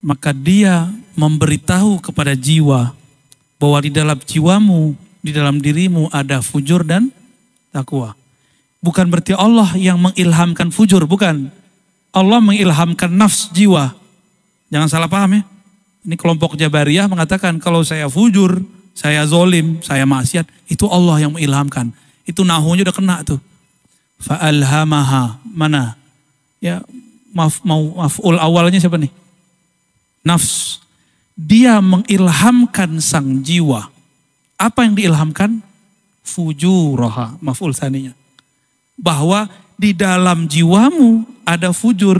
maka dia memberitahu kepada jiwa bahwa di dalam jiwamu, di dalam dirimu ada fujur dan takwa. Bukan berarti Allah yang mengilhamkan fujur, bukan. Allah mengilhamkan nafs jiwa. Jangan salah paham ya. Ini kelompok Jabariyah mengatakan kalau saya fujur, saya zolim, saya maksiat, itu Allah yang mengilhamkan. Itu nahunya udah kena tuh. Fa'alhamaha, mana? Ya, maf'ul awalnya siapa nih? Nafs. Dia mengilhamkan sang jiwa. Apa yang diilhamkan? Fujuraha, maf'ul saninya. Bahwa di dalam jiwamu ada fujur.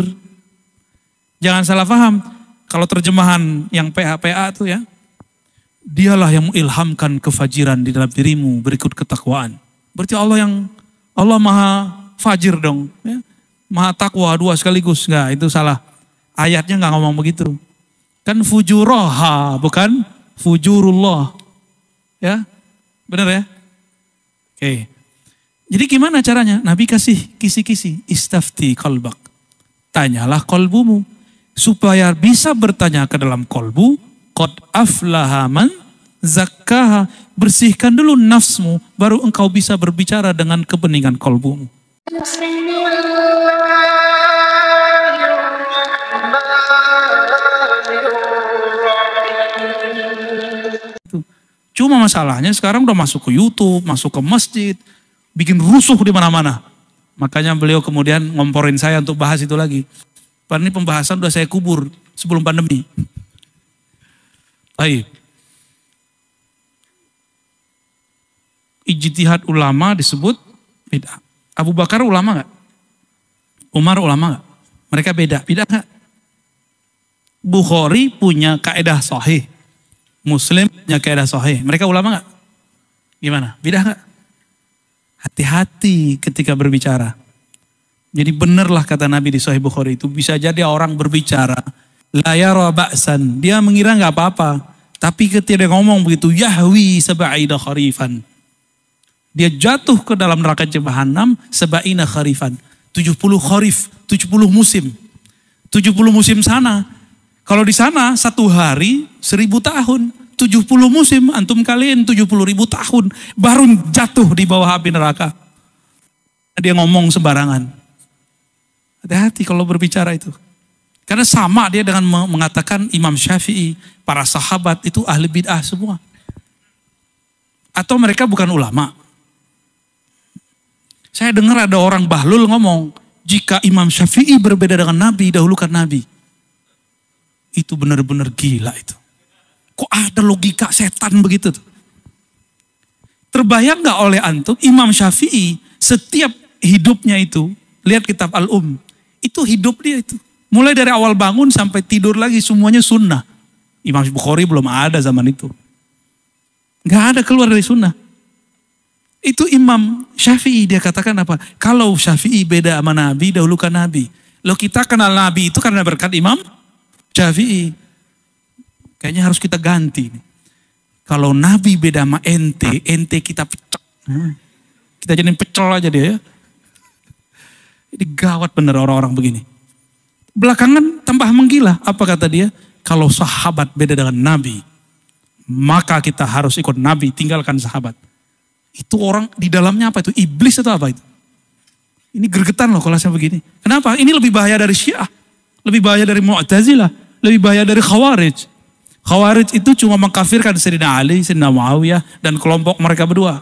Jangan salah paham. Kalau terjemahan yang PA itu ya. Dialah yang mengilhamkan kefajiran di dalam dirimu berikut ketakwaan. Berarti Allah maha fajir dong. Ya. Maha takwa dua sekaligus. Enggak, itu salah. Ayatnya enggak ngomong begitu. Kan fujuraha, bukan fujurullah. Ya, benar ya? Oke. Jadi gimana caranya? Nabi kasih kisi-kisi. Istafti qalbak. Tanyalah kolbumu. Supaya bisa bertanya ke dalam kolbu. Qad aflaha man zakkaha. Bersihkan dulu nafsmu. Baru engkau bisa berbicara dengan kebeningan kolbumu. Cuma masalahnya sekarang udah masuk ke YouTube, masuk ke masjid. Bikin rusuh di mana-mana. Makanya beliau kemudian ngomporin saya untuk bahas itu lagi. Padahal ini pembahasan udah saya kubur sebelum pandemi. Baik. Ijtihad ulama disebut bid'ah. Abu Bakar ulama gak? Umar ulama gak? Mereka beda. Beda gak? Bukhari punya kaidah sahih. Muslim punya kaidah sahih. Mereka ulama gak? Gimana? Beda gak? Hati-hati ketika berbicara. Jadi benarlah kata Nabi di Sahih Bukhari itu. Bisa jadi orang berbicara. La yara ba'san. Dia mengira gak apa-apa. Tapi ketika dia ngomong begitu. Yahwi sab'ina kharifan. Dia jatuh ke dalam neraka Jahannam. Sab'ina kharifan. 70 kharif. 70 musim. 70 musim sana. Kalau di sana 1 hari 1000 tahun. 70 musim. Antum kalian 70.000 tahun. Baru jatuh di bawah api neraka. Dia ngomong sembarangan. Hati-hati kalau berbicara itu. Karena sama dia dengan mengatakan Imam Syafi'i, para sahabat itu ahli bid'ah semua. Atau mereka bukan ulama. Saya dengar ada orang bahlul ngomong, jika Imam Syafi'i berbeda dengan Nabi, dahulukan Nabi. Itu benar-benar gila itu. Kok ada logika setan begitu tuh? Terbayang gak oleh antum, Imam Syafi'i setiap hidupnya itu, lihat kitab Al-Um, itu hidup dia itu. Mulai dari awal bangun sampai tidur lagi semuanya sunnah. Imam Bukhari belum ada zaman itu. Gak ada keluar dari sunnah. Itu Imam Syafi'i dia katakan apa? Kalau Syafi'i beda sama Nabi, dahulukan Nabi. Loh kita kenal Nabi itu karena berkat Imam Syafi'i. Kayaknya harus kita ganti. Kalau Nabi beda sama ente kita pecel. Kita jadiin pecel aja dia ya. Ini gawat bener orang-orang begini. Belakangan tambah menggila. Apa kata dia? Kalau sahabat beda dengan Nabi, maka kita harus ikut Nabi, tinggalkan sahabat. Itu orang di dalamnya apa itu? Iblis atau apa itu? Ini gergetan loh kalau saya begini. Kenapa? Ini lebih bahaya dari Syiah. Lebih bahaya dari Mu'tazilah. Lebih bahaya dari Khawarij. Khawarij itu cuma mengkafirkan Sayyidina Ali, Sayyidina Muawiyah, dan kelompok mereka berdua.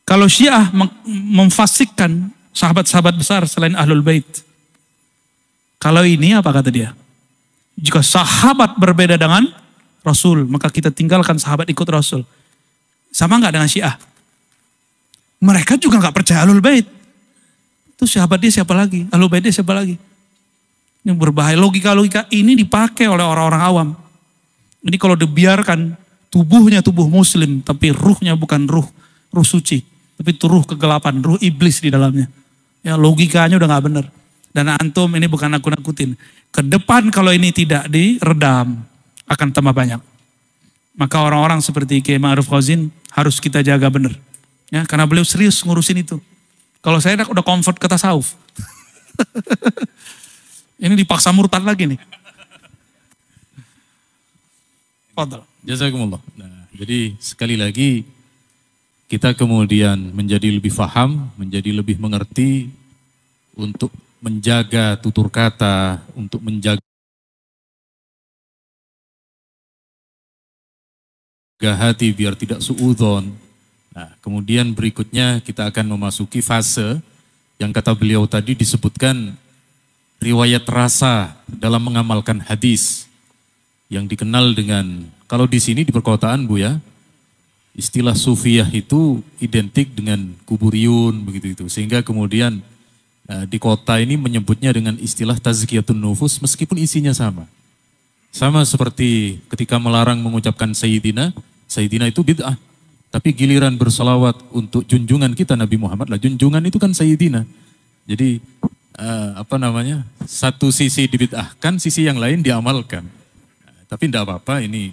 Kalau Syiah memfasikkan sahabat-sahabat besar selain Ahlul Bait. Kalau ini apa kata dia? Jika sahabat berbeda dengan Rasul, maka kita tinggalkan sahabat ikut Rasul. Sama nggak dengan Syiah? Mereka juga nggak percaya Ahlul Bait. Itu sahabat dia siapa lagi? Ahlul Bait dia siapa lagi? Ini berbahaya. Logika-logika ini dipakai oleh orang-orang awam. Ini kalau dibiarkan tubuhnya tubuh muslim, tapi ruhnya bukan ruh suci. Tapi itu ruh kegelapan, ruh iblis di dalamnya. Ya logikanya udah gak benar. Dan antum ini bukan nakut-nakutin. Ke depan kalau ini tidak diredam, akan tambah banyak. Maka orang-orang seperti Kiai Ma'ruf Khazin harus kita jaga benar. Ya, karena beliau serius ngurusin itu. Kalau saya udah comfort ke tasawuf. Ini dipaksa murtad lagi nih. Fadal. Jazakumullah. Nah, jadi sekali lagi kita kemudian menjadi lebih faham, menjadi lebih mengerti untuk menjaga tutur kata, untuk menjaga hati biar tidak suudzon. Nah, kemudian berikutnya kita akan memasuki fase yang kata beliau tadi disebutkan riwayat rasa dalam mengamalkan hadis yang dikenal dengan, kalau di sini di perkotaan Bu ya, istilah sufiyah itu identik dengan kuburiyun begitu itu, sehingga kemudian di kota ini menyebutnya dengan istilah tazkiyatun nufus meskipun isinya sama. Sama seperti ketika melarang mengucapkan Sayyidina, Sayyidina itu bid'ah. Tapi giliran bersalawat untuk junjungan kita Nabi Muhammad lah, junjungan itu kan Sayyidina. Jadi satu sisi dibid'ahkan, sisi yang lain diamalkan. Tapi tidak apa-apa, ini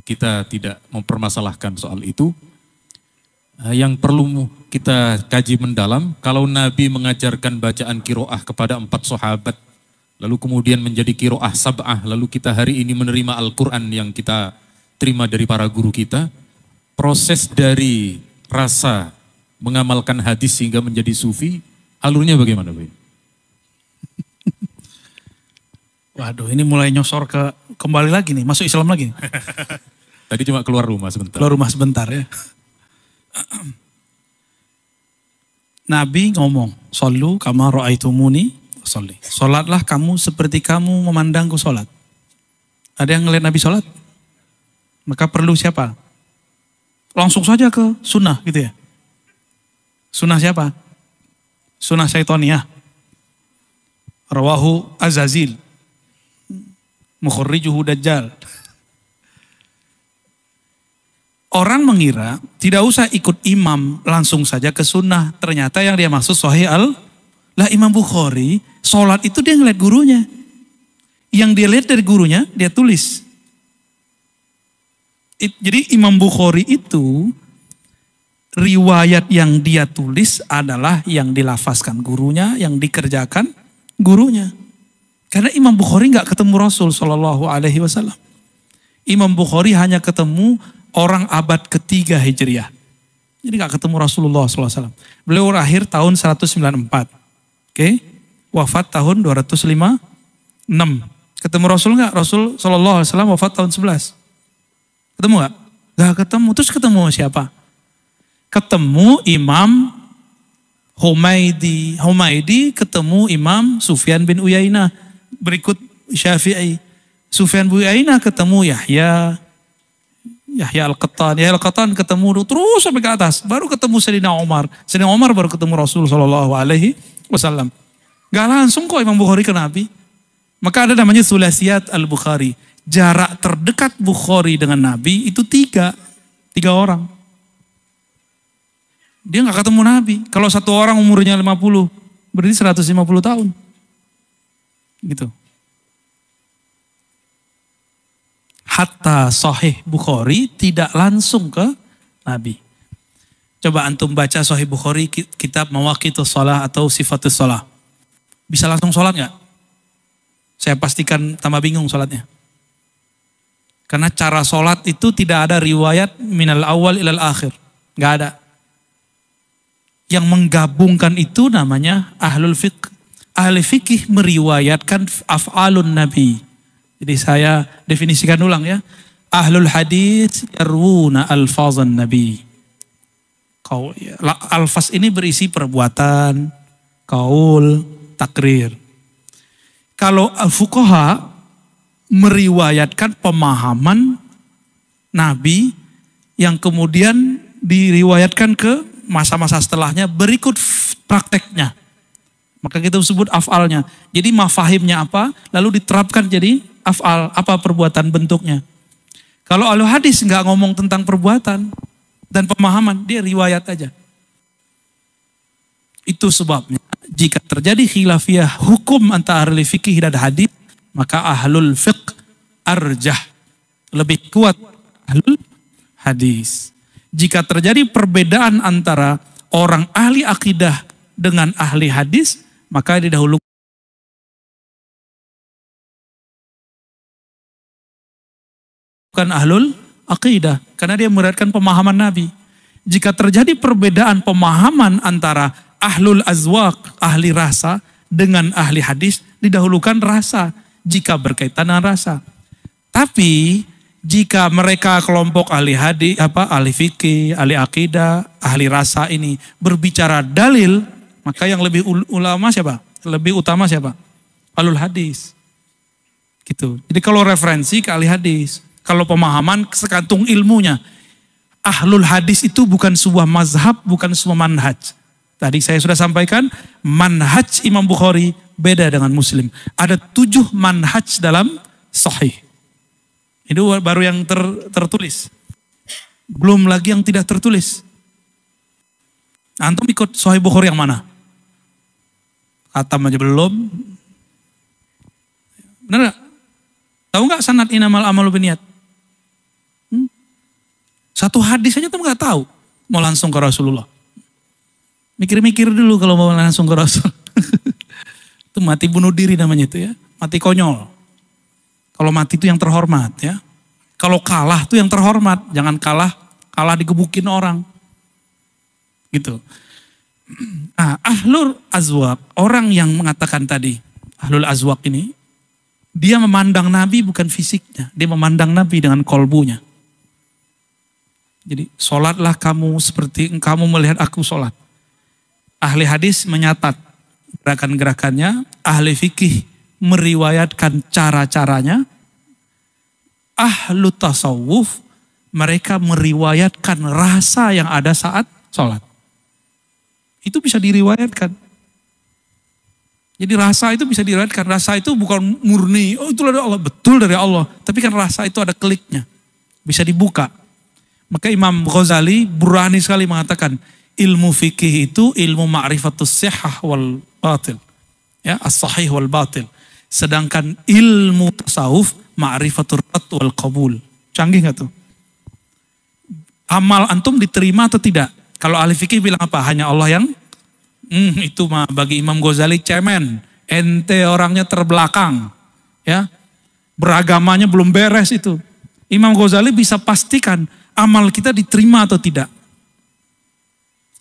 kita tidak mempermasalahkan soal itu. Yang perlu kita kaji mendalam, kalau Nabi mengajarkan bacaan kiroah kepada 4 sahabat, lalu kemudian menjadi kiroah sab'ah, lalu kita hari ini menerima Al-Quran yang kita terima dari para guru kita, proses dari rasa mengamalkan hadis sehingga menjadi sufi, alurnya bagaimana Bu? Waduh, ini mulai nyosor kembali lagi nih, masuk Islam lagi nih. Tadi cuma keluar rumah sebentar. Keluar rumah sebentar ya. Nabi ngomong, "Shollu kama ra'aitumuni sholli." Salatlah kamu seperti kamu memandangku salat. Ada yang ngelihat Nabi salat? Maka perlu siapa? Langsung saja ke sunnah gitu ya. Sunnah siapa? Sunnah syaitoniyah. Rawahu Azazil. Mukhrijuhu Dajjal. Orang mengira tidak usah ikut imam, langsung saja ke sunnah. Ternyata yang dia maksud sahih lah Imam Bukhari, sholat itu dia ngeliat gurunya. Yang dia lihat dari gurunya, dia tulis. Jadi Imam Bukhari itu, riwayat yang dia tulis adalah yang dilafazkan gurunya, yang dikerjakan gurunya. Karena Imam Bukhari nggak ketemu Rasul Shallallahu Alaihi Wasallam. Imam Bukhari hanya ketemu orang abad ketiga Hijriah. Jadi gak ketemu Rasulullah SAW. Beliau lahir tahun 194. Oke. Wafat tahun 256. Ketemu Rasul gak? Rasul SAW wafat tahun 11. Ketemu gak? Gak ketemu. Terus ketemu siapa? Ketemu Imam Humaidi. Humaidi ketemu Imam Sufyan bin Uyainah. Berikut Syafi'i. Sufyan bin Uyainah ketemu Yahya Al-Qattan. Yahya Al-Qattan ketemu terus sampai ke atas. Baru ketemu Sayyidina Umar. Sayyidina Umar baru ketemu Rasul Sallallahu Alaihi Wasallam. Gak langsung kok Imam Bukhari ke Nabi. Maka ada namanya Sulasiyat Al-Bukhari. Jarak terdekat Bukhari dengan Nabi itu tiga orang. Dia gak ketemu Nabi. Kalau satu orang umurnya 50, berarti 150 tahun. Gitu. Hatta Sahih Bukhari tidak langsung ke Nabi. Coba antum baca Sahih Bukhari kitab Mawaqitus Shalah atau Sifatus Shalah. Bisa langsung sholat gak? Saya pastikan tambah bingung sholatnya. Karena cara sholat itu tidak ada riwayat minal awal ilal akhir. Gak ada. Yang menggabungkan itu namanya ahlul fiqh. Ahli fikih meriwayatkan af'alun Nabi. Jadi saya definisikan ulang ya. Ahlul hadis yarwuna alfazan Nabi. Alfaz ini berisi perbuatan, kaul, takrir. Kalau al-fuqaha meriwayatkan pemahaman Nabi yang kemudian diriwayatkan ke masa-masa setelahnya berikut prakteknya. Maka kita sebut af'alnya. Jadi mafahimnya apa, lalu diterapkan jadi af'al, apa perbuatan bentuknya. Kalau ahli hadis nggak ngomong tentang perbuatan dan pemahaman, dia riwayat aja. Itu sebabnya jika terjadi khilafiyah hukum antara ahli fikih dan hadis, maka ahlul fiqh arjah, lebih kuat ahlul hadis. Jika terjadi perbedaan antara orang ahli akidah dengan ahli hadis, maka didahulukan bukan ahlul aqidah. Karena dia memudaratkan pemahaman Nabi. Jika terjadi perbedaan pemahaman antara ahlul azwaq, ahli rasa, dengan ahli hadis, didahulukan rasa jika berkaitan dengan rasa. Tapi jika mereka kelompok ahli hadis, ahli fikih, ahli akidah, ahli rasa ini berbicara dalil, maka yang lebih ulama siapa? Lebih utama siapa? Ahlul hadis. Gitu. Jadi kalau referensi ke ahli hadis, kalau pemahaman sekantung ilmunya. Ahlul hadis itu bukan sebuah mazhab, bukan sebuah manhaj. Tadi saya sudah sampaikan, manhaj Imam Bukhari beda dengan Muslim. Ada 7 manhaj dalam sahih. Itu baru yang tertulis. Belum lagi yang tidak tertulis. Antum ikut sahih Bukhari yang mana? Khatam aja belum. Benar gak? Tahu gak sanad inamal amalu biniat? Satu hadis aja tuh nggak tahu. Mau langsung ke Rasulullah. Mikir-mikir dulu kalau mau langsung ke Rasul. Itu mati bunuh diri namanya itu ya. Mati konyol. Kalau mati itu yang terhormat ya. Kalau kalah itu yang terhormat. Jangan kalah digebukin orang. Gitu. Nah, ahlul azwaq, orang yang mengatakan tadi, ahlul azwaq ini, dia memandang Nabi bukan fisiknya. Dia memandang Nabi dengan kolbunya. Jadi sholatlah kamu seperti kamu melihat aku sholat. Ahli hadis menyatat gerakan-gerakannya. Ahli fikih meriwayatkan cara-caranya. Ahlu tasawuf mereka meriwayatkan rasa yang ada saat sholat. Itu bisa diriwayatkan. Jadi rasa itu bisa diriwayatkan. Rasa itu bukan murni. Oh itu dari Allah. Betul dari Allah. Tapi kan rasa itu ada kliknya. Bisa dibuka. Maka Imam Ghazali berani sekali mengatakan ilmu fikih itu ilmu ma'rifatus sihah wal batil. Ya, as-sahih wal batil. Sedangkan ilmu tasawuf ma'rifatur rad wal qabul. Canggih gak tuh? Amal antum diterima atau tidak? Kalau ahli fikih bilang apa? Hanya Allah yang itu mah bagi Imam Ghazali cemen. Ente orangnya terbelakang. Ya. Beragamanya belum beres itu. Imam Ghazali bisa pastikan amal kita diterima atau tidak.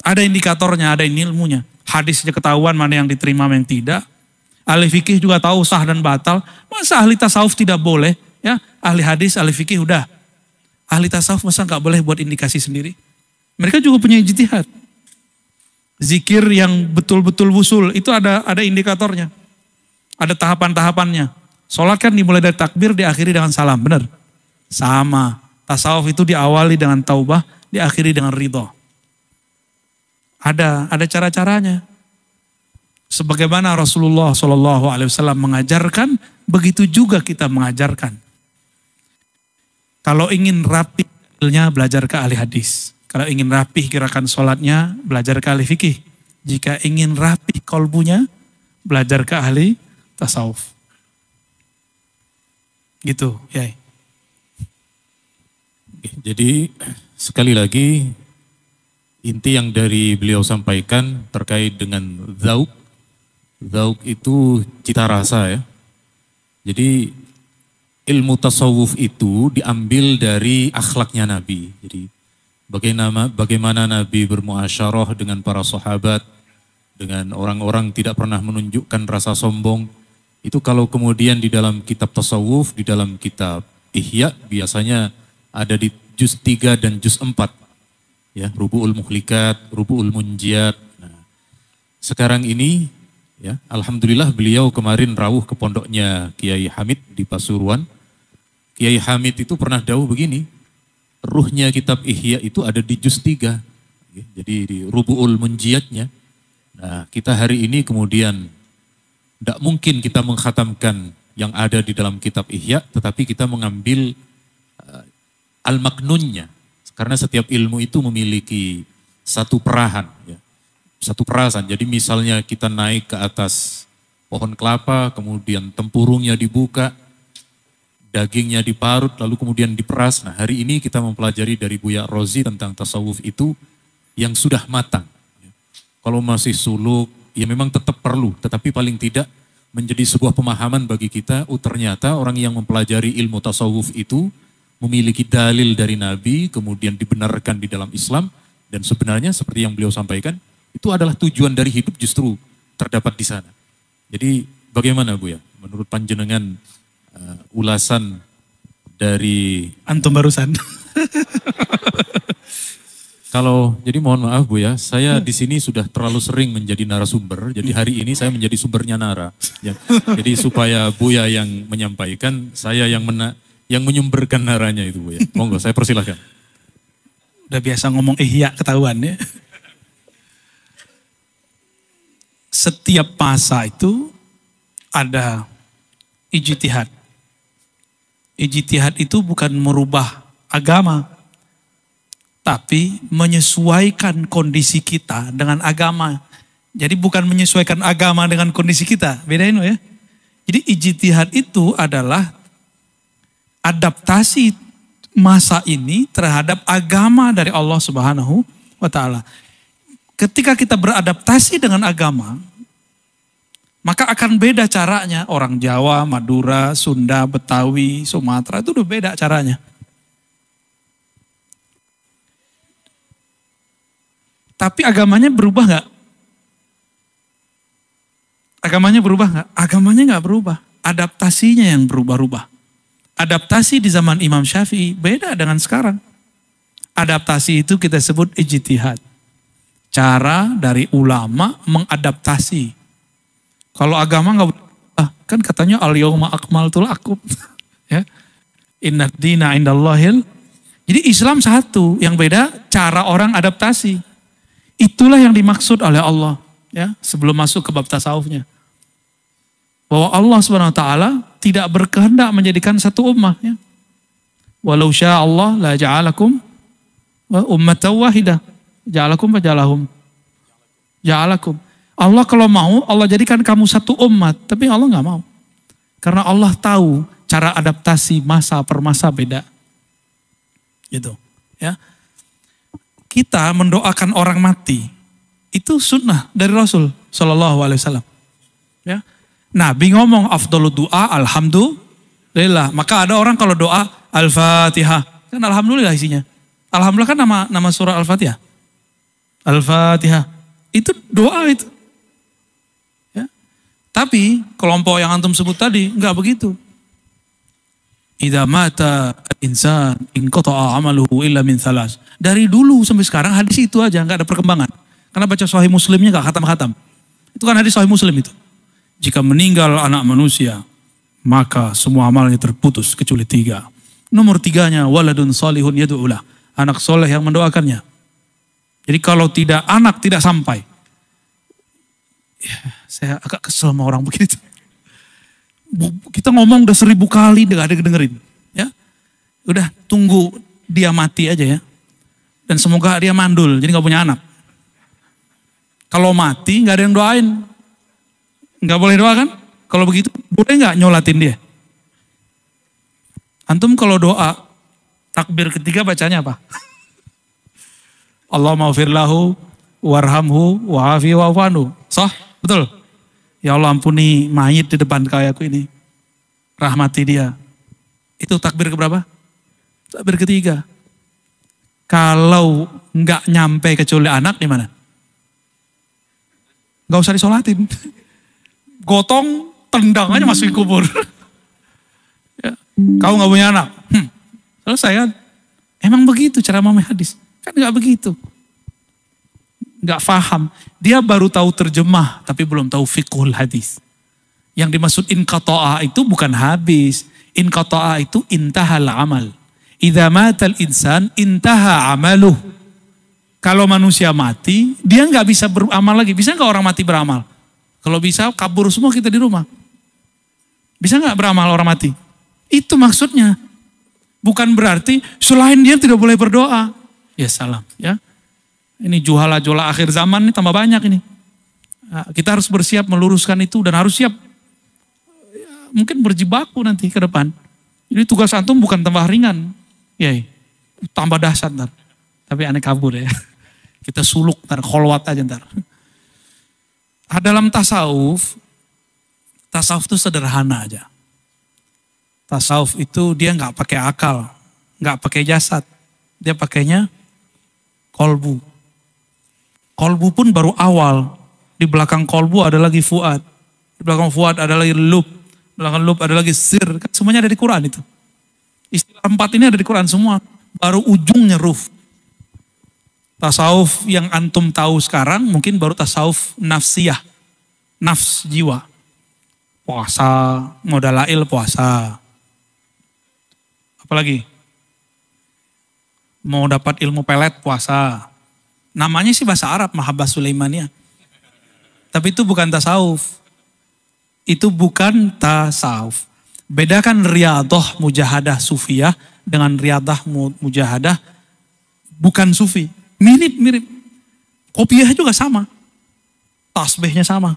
Ada indikatornya, ada ilmunya. Hadisnya ketahuan mana yang diterima, mana yang tidak. Ahli fikih juga tahu sah dan batal. Masa ahli tasawuf tidak boleh? Ya, ahli hadis, ahli fikih udah. Ahli tasawuf masa nggak boleh buat indikasi sendiri? Mereka juga punya ijtihad. Zikir yang betul-betul wusul, itu ada indikatornya. Ada tahapan-tahapannya. Sholat kan dimulai dari takbir, diakhiri dengan salam, benar? Sama. Tasawuf itu diawali dengan taubah, diakhiri dengan ridho. Ada cara-caranya. Sebagaimana Rasulullah SAW mengajarkan, begitu juga kita mengajarkan. Kalau ingin rapi, belajar ke ahli hadis. Kalau ingin rapi gerakan sholatnya, belajar ke ahli fikih. Jika ingin rapi kolbunya, belajar ke ahli tasawuf. Gitu, ya. Jadi sekali lagi inti yang dari beliau sampaikan terkait dengan zauk. Zauk itu cita rasa ya. Jadi ilmu tasawuf itu diambil dari akhlaknya Nabi. Jadi bagaimana Nabi bermuasyarah dengan para sahabat, dengan orang-orang tidak pernah menunjukkan rasa sombong. Itu kalau kemudian di dalam kitab tasawuf, di dalam kitab Ihya biasanya ada di juz 3 dan juz 4. Ya, Rubu'ul Muhlikat, Rubu'ul Munjiat. Nah, sekarang ini ya, alhamdulillah beliau kemarin rawuh ke pondoknya Kiai Hamid di Pasuruan. Kiai Hamid itu pernah dawuh begini, ruhnya kitab Ihya itu ada di juz 3. Ya, jadi di Rubu'ul Munjiatnya. Nah, kita hari ini kemudian tidak mungkin kita mengkhatamkan yang ada di dalam kitab Ihya, tetapi kita mengambil al-maknunnya. Karena setiap ilmu itu memiliki satu perahan. Ya. Satu perasan. Jadi misalnya kita naik ke atas pohon kelapa, kemudian tempurungnya dibuka, dagingnya diparut, lalu kemudian diperas. Nah hari ini kita mempelajari dari Buya Rozi tentang tasawuf itu yang sudah matang. Ya. Kalau masih suluk, ya memang tetap perlu. Tetapi paling tidak menjadi sebuah pemahaman bagi kita, ternyata orang yang mempelajari ilmu tasawuf itu memiliki dalil dari Nabi, kemudian dibenarkan di dalam Islam, dan sebenarnya seperti yang beliau sampaikan, itu adalah tujuan dari hidup justru terdapat di sana. Jadi bagaimana Bu ya, menurut panjenengan ulasan dari Antum barusan. jadi mohon maaf Bu ya, saya di sini sudah terlalu sering menjadi narasumber, jadi hari ini saya menjadi sumbernya Nara. Ya. Jadi supaya Buya yang menyampaikan, saya yang menyumberkan naranya itu Bu ya. Monggo, saya persilahkan. Udah biasa ngomong ihya ketahuan ya. Setiap masa itu ada ijtihad. Ijtihad itu bukan merubah agama, tapi menyesuaikan kondisi kita dengan agama. Jadi bukan menyesuaikan agama dengan kondisi kita. Bedain ya. Jadi ijtihad itu adalah adaptasi masa ini terhadap agama dari Allah Subhanahu wa taala. Ketika kita beradaptasi dengan agama, maka akan beda caranya. Orang Jawa, Madura, Sunda, Betawi, Sumatera itu udah beda caranya. Tapi agamanya berubah nggak? Agamanya berubah nggak? Agamanya nggak berubah. Adaptasinya yang berubah-ubah. Adaptasi di zaman Imam Syafi'i beda dengan sekarang. Adaptasi itu kita sebut ijtihad. Cara dari ulama mengadaptasi. Kalau agama nggak berubah, kan katanya al-yawma akmaltu lakum. Ya. Inna dina indallahil. Jadi Islam satu, yang beda cara orang adaptasi. Itulah yang dimaksud oleh Allah ya sebelum masuk ke bab tasawufnya. Bahwa Allah Subhanahu wa taala tidak berkehendak menjadikan satu ummah ya. Walau syaa Allah la ja'alakum ummatan wahidah. Ja'alakum wa ja'alahum. Ja'alakum. Allah kalau mau Allah jadikan kamu satu umat, tapi Allah nggak mau. Karena Allah tahu cara adaptasi masa per masa beda. Gitu ya. Kita mendoakan orang mati, itu sunnah dari Rasul Shallallahu Alaihi Wasallam. Ya, Nabi ngomong afdolud doa alhamdulillah. Maka ada orang kalau doa al-fatihah, kan alhamdulillah isinya. Alhamdulillah kan nama surah al-fatihah. Al-fatihah itu doa itu. Ya. Tapi kelompok yang antum sebut tadi nggak begitu. Idza mata insan in qata'a amaluhu illa min thalas. Dari dulu sampai sekarang hadis itu aja, nggak ada perkembangan. Karena baca Sahih Muslimnya nggak khatam-khatam. Itu kan hadis Sahih Muslim itu. Jika meninggal anak manusia, maka semua amalnya terputus kecuali 3. Nomor 3-nya waladun salihun yad'ulah. Anak soleh yang mendoakannya. Jadi kalau tidak anak tidak sampai. Ya, saya agak kesel sama orang begitu. Kita ngomong udah 1000 kali nggak ada yang dengerin, ya. Udah tunggu dia mati aja ya. Dan semoga dia mandul, jadi nggak punya anak. Kalau mati nggak ada yang doain, nggak boleh doakan. Kalau begitu boleh nggak nyolatin dia? Antum kalau doa takbir ketiga bacanya apa? Allahumma ghfir lahu warhamhu wa'afi wa'fu anhu. Sah, betul. Ya Allah ampuni mayit di depan kayaku ini. Rahmati dia. Itu takbir keberapa? Takbir ketiga. Kalau nggak nyampe kecuali anak gimana? Nggak usah disolatin. Gotong, tendang aja masuk kubur. Ya. Kau nggak punya anak. Selesai kan? Emang begitu cara memahami hadis? Kan nggak begitu. Nggak paham. Dia baru tahu terjemah, tapi belum tahu fiqhul hadis. Yang dimaksud inqata'a itu bukan habis. Inqata'a itu intahal amal. Idza matal insan intaha amaluh. Kalau manusia mati, dia nggak bisa beramal lagi. Bisa nggak orang mati beramal? Kalau bisa kabur semua kita di rumah. Bisa nggak beramal orang mati? Itu maksudnya. Bukan berarti selain dia tidak boleh berdoa. Ya salam ya. Ini juhala-juhala akhir zaman ini tambah banyak ini. Nah, kita harus bersiap meluruskan itu dan harus siap mungkin berjibaku nanti ke depan. Jadi tugas antum bukan tambah ringan. Ya, tambah dahsyat ntar. Tapi aneh kabur ya. Kita suluk ntar, kholwat aja ntar. Dalam tasawuf itu sederhana aja. Tasawuf itu dia nggak pakai akal, nggak pakai jasad. Dia pakainya kolbu. Kolbu pun baru awal. Di belakang kolbu ada lagi fuad. Di belakang fuad ada lagi lub. Di belakang lub ada lagi sir. Kan semuanya ada di Quran itu. Istilah 4 ini ada di Quran semua. Baru ujungnya ruh. Tasawuf yang antum tahu sekarang mungkin baru tasawuf nafsiyah. Nafs jiwa. Puasa, modalail puasa. Apalagi? Mau dapat ilmu pelet puasa. Namanya sih bahasa Arab, Mahabbah Sulaimaniyah. Tapi itu bukan tasawuf. Itu bukan tasawuf. Bedakan riyadah mujahadah sufiyah dengan riyadah mujahadah bukan sufi. Mirip-mirip. Kopiah juga sama. Tasbihnya sama.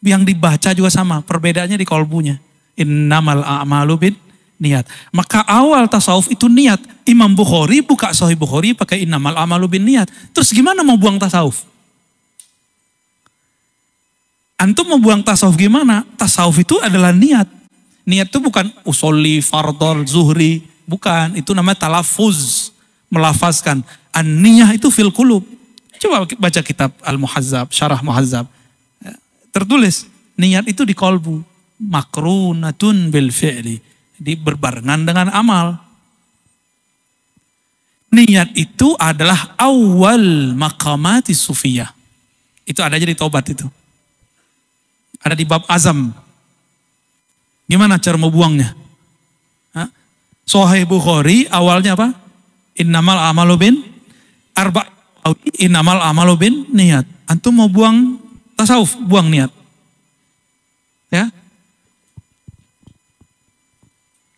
Yang dibaca juga sama. Perbedaannya di kolbunya. Innamal a'malu bin niat. Maka awal tasawuf itu niat. Imam Bukhari buka Sahih Bukhari pakai innamal a'malu bin niat. Terus gimana mau buang tasawuf? Antum mau buang tasawuf gimana? Tasawuf itu adalah niat. Niat itu bukan usolli, fardol, zuhri. Bukan. Itu namanya talafuz. Melafazkan. An-niyah itu fil qulub. Coba baca kitab Al-Muhazzab, Syarah Muhazzab. Tertulis, niat itu di kolbu. Makrunatun bil fi'li. Berbarengan dengan amal. Niat itu adalah awal maqamati sufiyah. Itu ada aja di taubat itu. Ada di bab azam. Gimana cara mau buangnya? Sahih Bukhari awalnya apa? Innamal amalu bin innamal amalu bin niat. Antum mau buang tasawuf, buang niat. Ya.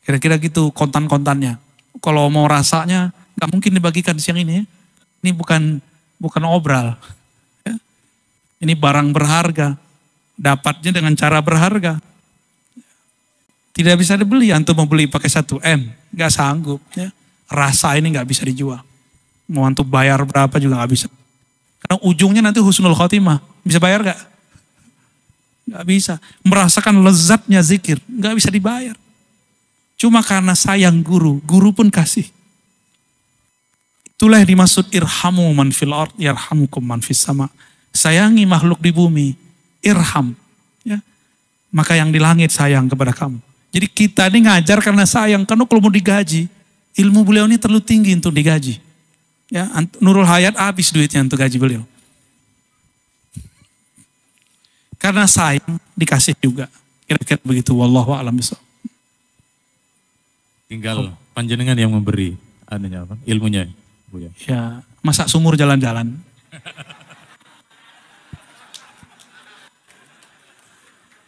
Kira-kira gitu kontan-kontannya. Kalau mau rasanya nggak mungkin dibagikan siang ini. Ya. Ini bukan obral. Ya. Ini barang berharga. Dapatnya dengan cara berharga. Tidak bisa dibeli. Antum mau beli pakai 1M. Nggak sanggup. Ya. Rasa ini nggak bisa dijual. Mau antum bayar berapa juga nggak bisa. Karena ujungnya nanti husnul khotimah. Bisa bayar nggak? Nggak bisa. Merasakan lezatnya zikir. Nggak bisa dibayar. Cuma karena sayang guru. Guru pun kasih. Itulah yang dimaksud irhamu man fil ard yarhamukum man fis sama. Sayangi makhluk di bumi. Irham. Ya. Maka yang di langit sayang kepada kamu. Jadi kita ini ngajar karena sayang. Karena kalau mau digaji. Ilmu beliau ini terlalu tinggi untuk digaji. Ya, Nurul Hayat habis duitnya untuk gaji beliau. Karena sayang dikasih juga. Kira-kira begitu. Wallahu a'lam bishawab. Tinggal panjenengan yang memberi adanya apa? Ilmunya. Ya, masa sumur jalan-jalan.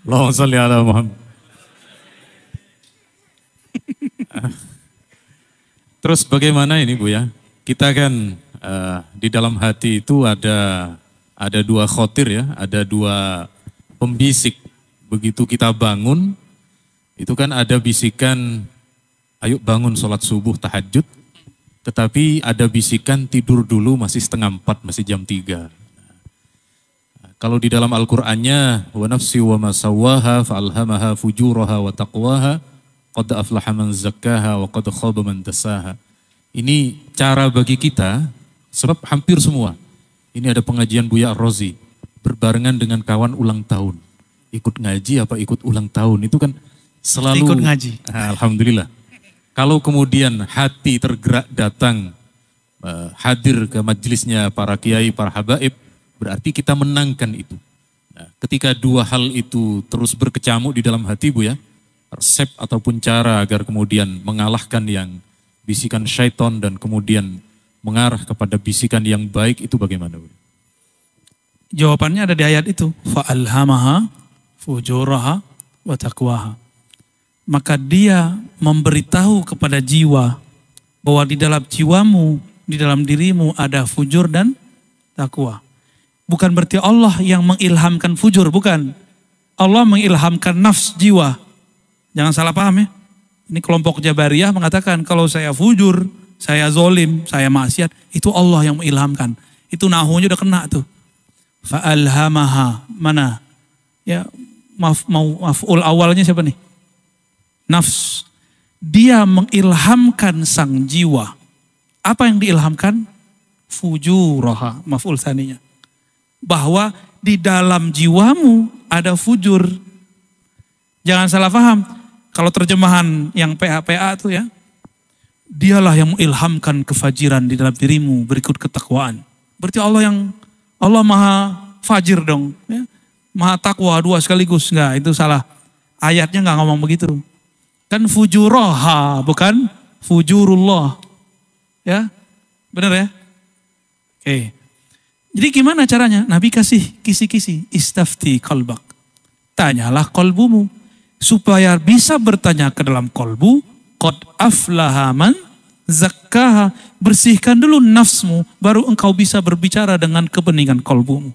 Allahumma sholli ala Muhammad. Terus bagaimana ini Bu ya? Kita kan di dalam hati itu ada 2 khotir ya, ada 2 pembisik. Begitu kita bangun, itu kan ada bisikan, ayo bangun sholat subuh tahajud. Tetapi ada bisikan tidur dulu masih 3:30, masih jam 3. Kalau di dalam Al-Qur'annya, wa nafsi wa ma sawwaha fa'alhamaha fujuraha wa taqwaha qad aflaha man zakkaha wa qad khaba man dassaha. Ini cara bagi kita, sebab hampir semua. Ini ada pengajian Buya Ar-Razi, berbarengan dengan kawan ulang tahun. Ikut ngaji apa ikut ulang tahun, itu kan selalu... Ikut ngaji. Alhamdulillah. Kalau kemudian hati tergerak datang, hadir ke majelisnya para kiai, para habaib, berarti kita menangkan itu. Nah, ketika 2 hal itu terus berkecamuk di dalam hati Bu ya, resep ataupun cara agar kemudian mengalahkan yang bisikan syaitan dan kemudian mengarah kepada bisikan yang baik itu bagaimana? Jawabannya ada di ayat itu. Fa'alhamaha fujuraha wa taqwaha. Maka dia memberitahu kepada jiwa bahwa di dalam jiwamu, di dalam dirimu ada fujur dan takwa. Bukan berarti Allah yang mengilhamkan fujur, bukan. Allah mengilhamkan nafs jiwa. Jangan salah paham ya. Ini kelompok Jabariyah mengatakan kalau saya fujur, saya zolim, saya maksiat, itu Allah yang mengilhamkan. Itu nahunya udah kena tuh. Fa'alhamaha, mana? Ya, maf'ul awalnya siapa nih? Nafs. dia mengilhamkan sang jiwa. Apa yang diilhamkan? Fujuraha, maf'ul tsaninya. Bahwa di dalam jiwamu ada fujur. Jangan salah paham. Kalau terjemahan yang PA-PA itu ya, dialah yang mengilhamkan kefajiran di dalam dirimu berikut ketakwaan. Berarti Allah maha fajir dong. Ya. Maha takwa dua sekaligus. Enggak, itu salah. Ayatnya enggak ngomong begitu. Kan fujuraha, bukan fujurullah. Ya, benar ya? Oke. Jadi gimana caranya? Nabi kasih kisi-kisi. Istafti qalbak. Tanyalah kolbumu. Supaya bisa bertanya ke dalam kolbu. Qad aflaha man zakkaha. Bersihkan dulu nafsmu. Baru engkau bisa berbicara dengan kebeningan kolbumu.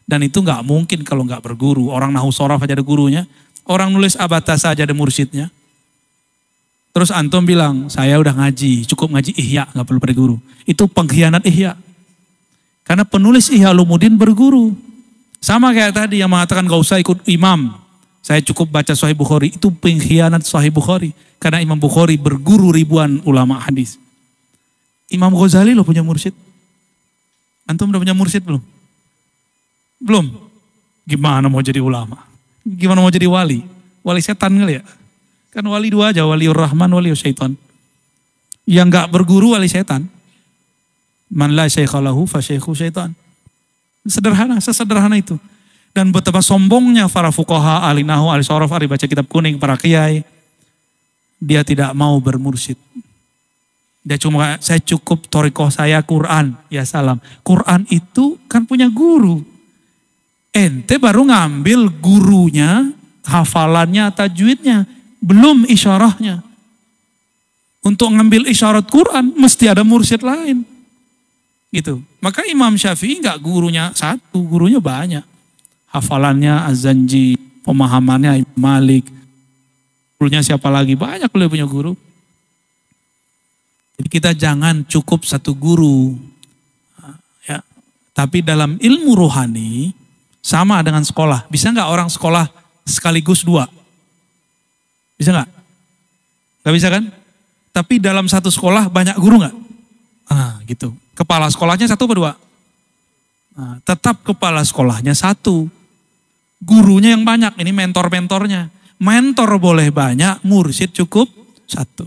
Dan itu gak mungkin kalau gak berguru. Orang nahu soraf aja ada gurunya. Orang nulis abata saja ada mursyidnya. Terus antum bilang, saya udah ngaji. Cukup ngaji ihya, gak perlu berguru. Itu pengkhianat ihya. Karena penulis Ihya Ulumuddin berguru. Sama kayak tadi yang mengatakan gak usah ikut imam. Saya cukup baca Sahih Bukhari. Itu pengkhianat Sahih Bukhari. Karena Imam Bukhari berguru ribuan ulama hadis. Imam Ghazali loh punya mursyid. Antum udah punya mursyid belum? Belum. Gimana mau jadi ulama? Gimana mau jadi wali? Wali setan kali ya? Kan wali dua aja. Waliur Rahman, waliur syaitan. Yang gak berguru wali setan. Man la syaikha lahu fa syaikhu syaitan. Sederhana, sesederhana itu. Dan betapa sombongnya para fuqaha, ahli nahwu, ahli sorof, ahli baca kitab kuning, para kiai. Dia tidak mau bermursyid. Dia cuma, saya cukup torikoh saya Quran. Ya salam. Quran itu kan punya guru. Ente baru ngambil gurunya, hafalannya, tajwidnya. Belum isyarahnya. Untuk ngambil isyarat Quran, mesti ada mursyid lain. Gitu. Maka Imam Syafi'i enggak gurunya satu, gurunya banyak. Hafalannya Az-Zanji, pemahamannya Imam Malik. Gurunya siapa lagi? Banyak beliau punya guru. Jadi kita jangan cukup satu guru. Ya. Tapi dalam ilmu rohani sama dengan sekolah. Bisa enggak orang sekolah sekaligus dua? Bisa enggak? Enggak bisa kan? Tapi dalam satu sekolah banyak guru enggak? Gitu. Kepala sekolahnya satu apa dua? Nah, tetap kepala sekolahnya satu. Gurunya yang banyak, ini mentor-mentornya. Mentor boleh banyak, mursyid cukup satu.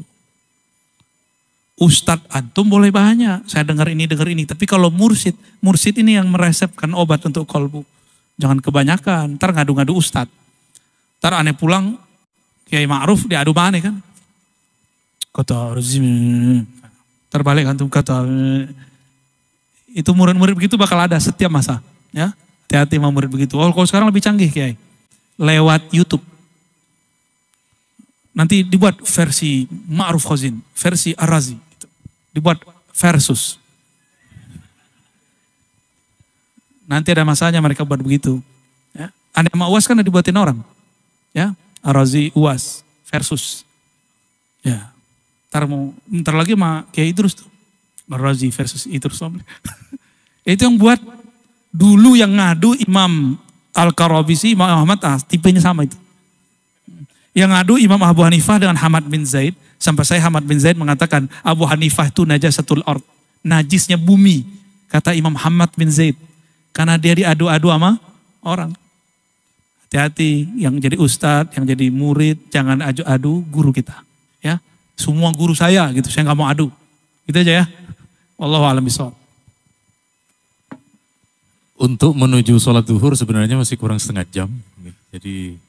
Ustadz antum boleh banyak, saya dengar ini. Tapi kalau mursyid ini yang meresepkan obat untuk kolbu. Jangan kebanyakan, ntar ngadu-ngadu ustadz. Ntar aneh pulang, Kiai Ma'ruf diadu mana kan? Kata rezim, terbalik antum kata... Itu murid-murid begitu bakal ada setiap masa. Ya, hati-hati sama murid begitu. Oh, kalau sekarang lebih canggih Kiai. Lewat YouTube. Nanti dibuat versi Ma'ruf Khazin, versi Ar-Razi. Gitu. Dibuat versus. Nanti ada masanya mereka buat begitu. Ya. Anda sama UAS kan dibuatin orang. Ya, Ar-Razi, UAS, versus. Ya. Ntar lagi sama Kiai Idrus tuh. Ar-Razi versus Idrus. Itu yang buat dulu yang ngadu Imam Al-Qarabisi, Imam Ahmad, tipenya sama itu. Yang ngadu Imam Abu Hanifah dengan Hamad bin Zaid. Sampai saya Hamad bin Zaid mengatakan Abu Hanifah itu najasatul ard. Najisnya bumi. Kata Imam Hamad bin Zaid. Karena dia diadu-adu sama orang. Hati-hati yang jadi ustadz, yang jadi murid. Jangan adu guru kita. Ya, semua guru saya gitu. Saya nggak mau adu. Gitu aja ya. Wallahu a'lam bishawab. Untuk menuju sholat zuhur sebenarnya masih kurang setengah jam. Jadi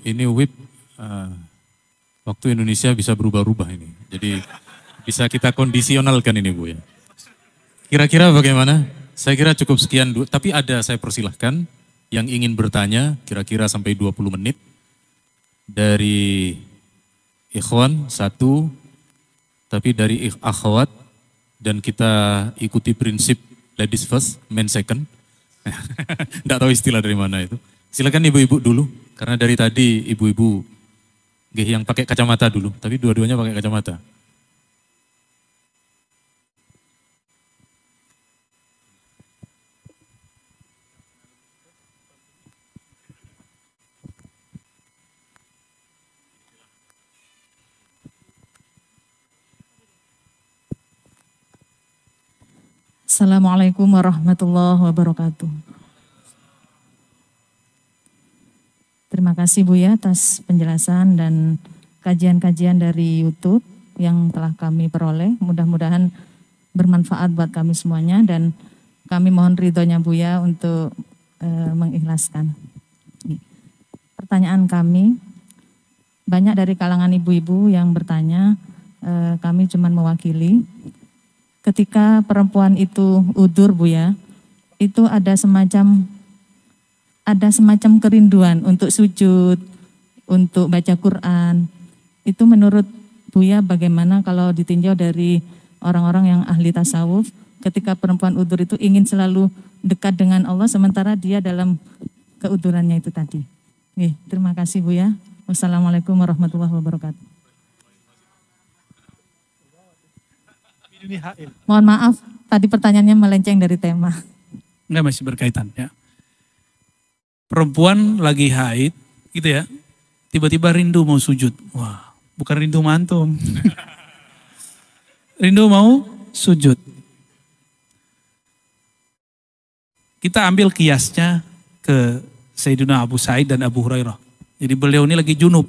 ini WIB waktu Indonesia bisa berubah-ubah ini. Jadi bisa kita kondisionalkan ini Bu ya. Kira-kira bagaimana? Saya kira cukup sekian dulu. Tapi ada saya persilahkan yang ingin bertanya kira-kira sampai 20 menit. Dari ikhwan satu, tapi dari akhwat, dan kita ikuti prinsip ladies first, men second. Nggak tahu istilah dari mana itu. Silakan ibu-ibu dulu, karena dari tadi ibu-ibu yang pakai kacamata dulu, tapi dua-duanya pakai kacamata. Assalamualaikum warahmatullahi wabarakatuh. Terima kasih Buya atas penjelasan dan kajian-kajian dari YouTube yang telah kami peroleh. Mudah-mudahan bermanfaat buat kami semuanya dan kami mohon ridhonya Buya untuk mengikhlaskan. Pertanyaan kami, banyak dari kalangan ibu-ibu yang bertanya, kami cuma mewakili. Ketika perempuan itu udur Buya, itu ada semacam kerinduan untuk sujud, untuk baca Quran. Itu menurut Buya bagaimana kalau ditinjau dari orang-orang yang ahli tasawuf, ketika perempuan udur itu ingin selalu dekat dengan Allah sementara dia dalam keudurannya itu tadi. Terima kasih Buya. Wassalamualaikum warahmatullahi wabarakatuh. Mohon maaf, tadi pertanyaannya melenceng dari tema. Enggak, masih berkaitan ya. Perempuan lagi haid gitu ya, tiba-tiba rindu mau sujud. Wah, bukan rindu mantum. Rindu mau sujud. Kita ambil kiasnya ke Sayyidina Abu Sa'id dan Abu Hurairah. Jadi beliau ini lagi junub.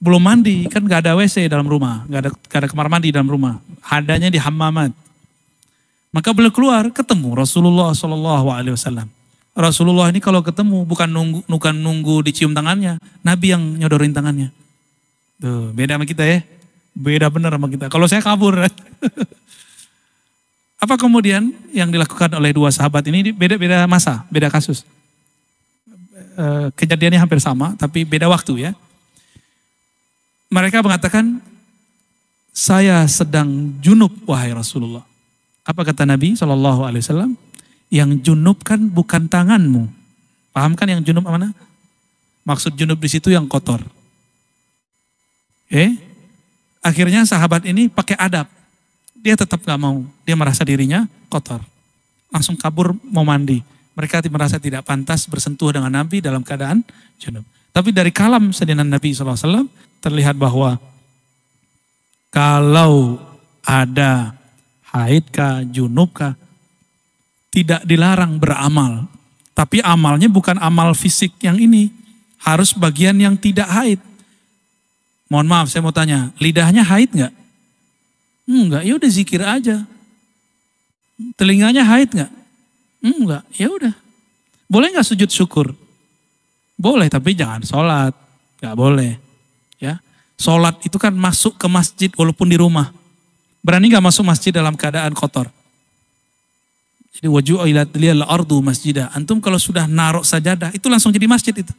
Belum mandi, kan gak ada WC dalam rumah, gak ada kamar mandi dalam rumah. Adanya di hammamat. Maka beliau keluar, ketemu Rasulullah SAW. Rasulullah ini kalau ketemu bukan nunggu dicium tangannya, Nabi yang nyodorin tangannya. Tuh, beda sama kita ya. Beda benar sama kita. Kalau saya kabur. Apa kemudian yang dilakukan oleh dua sahabat ini beda-beda masa, beda kasus. Kejadiannya hampir sama, tapi beda waktu ya. Mereka mengatakan, saya sedang junub wahai Rasulullah. Apa kata Nabi SAW? Yang junub kan bukan tanganmu. Paham kan yang junub mana? Maksud junub di situ yang kotor. Akhirnya sahabat ini pakai adab. Dia tetap gak mau. Dia merasa dirinya kotor. Langsung kabur mau mandi. Mereka merasa tidak pantas bersentuh dengan Nabi dalam keadaan junub. Tapi dari kalam sedinan Nabi SAW terlihat bahwa kalau ada haid kah, junub kah, tidak dilarang beramal. Tapi amalnya bukan amal fisik yang ini. Harus bagian yang tidak haid. Mohon maaf saya mau tanya, lidahnya haid nggak? Enggak, ya udah zikir aja. Telinganya haid nggak? Enggak, ya udah. Boleh nggak sujud syukur? Boleh, tapi jangan sholat. Nggak boleh. Ya, sholat itu kan masuk ke masjid walaupun di rumah. Berani nggak masuk masjid dalam keadaan kotor? Jadi waju'ilat liyal ardu masjidah. Antum kalau sudah naruh sajadah itu langsung jadi masjid itu.